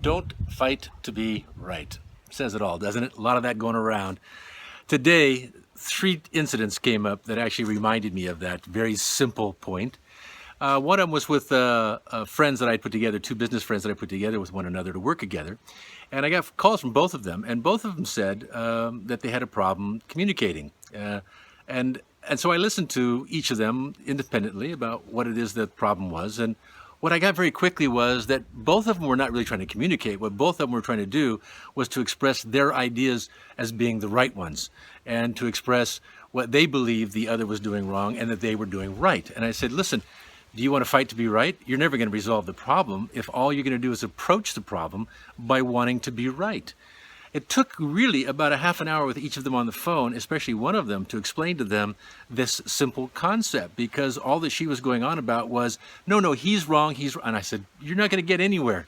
Don't fight to be right. Says it all, doesn't it? A lot of that going around. Today, 3 incidents came up that actually reminded me of that very simple point. One of them was with friends that I put together, 2 business friends that I put together with one another to work together. And I got calls from both of them, and both of them said that they had a problem communicating. And so I listened to each of them independently about what it is that the problem was. And what I got very quickly was that both of them were not really trying to communicate. What both of them were trying to do was to express their ideas as being the right ones, and to express what they believed the other was doing wrong and that they were doing right. And I said, listen, do you want to fight to be right? You're never going to resolve the problem if all you're going to do is approach the problem by wanting to be right. It took really about a half an hour with each of them on the phone, especially one of them, to explain to them this simple concept, because all that she was going on about was, no, he's wrong, and I said, you're not going to get anywhere.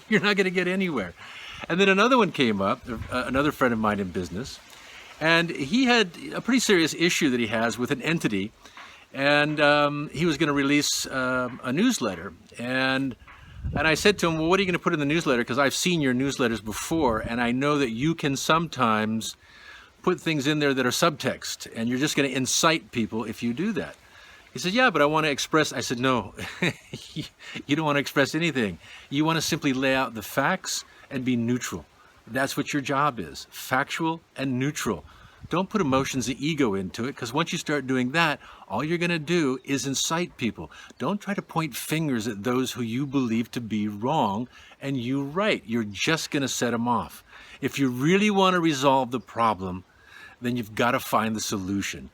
You're not going to get anywhere. And then another one came up, another friend of mine in business, and he had a pretty serious issue that he has with an entity, and he was going to release a newsletter. And I said to him, well, what are you going to put in the newsletter? Because I've seen your newsletters before, and I know that you can sometimes put things in there that are subtext, and you're just going to incite people if you do that. He said, yeah, but I want to express. I said, no, you don't want to express anything. You want to simply lay out the facts and be neutral. That's what your job is, factual and neutral. Don't put emotions and ego into it, because once you start doing that, all you're going to do is incite people. Don't try to point fingers at those who you believe to be wrong and you right. You're just going to set them off. If you really want to resolve the problem, then you've got to find the solution.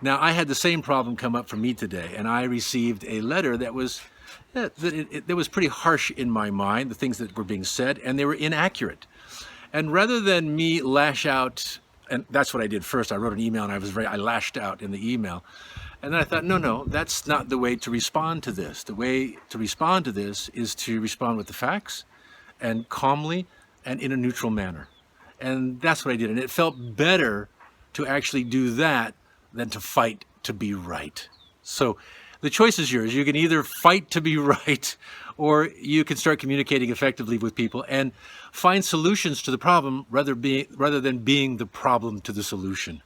Now, I had the same problem come up for me today, and I received a letter that was that was pretty harsh in my mind, the things that were being said, and they were inaccurate. And rather than me lash out, and that's what I did first. I wrote an email and I lashed out in the email. And then I thought, no, that's not the way to respond to this. The way to respond to this is to respond with the facts and calmly and in a neutral manner. And that's what I did. And it felt better to actually do that than to fight to be right. So the choice is yours. You can either fight to be right, or you can start communicating effectively with people and find solutions to the problem rather than being the problem to the solution.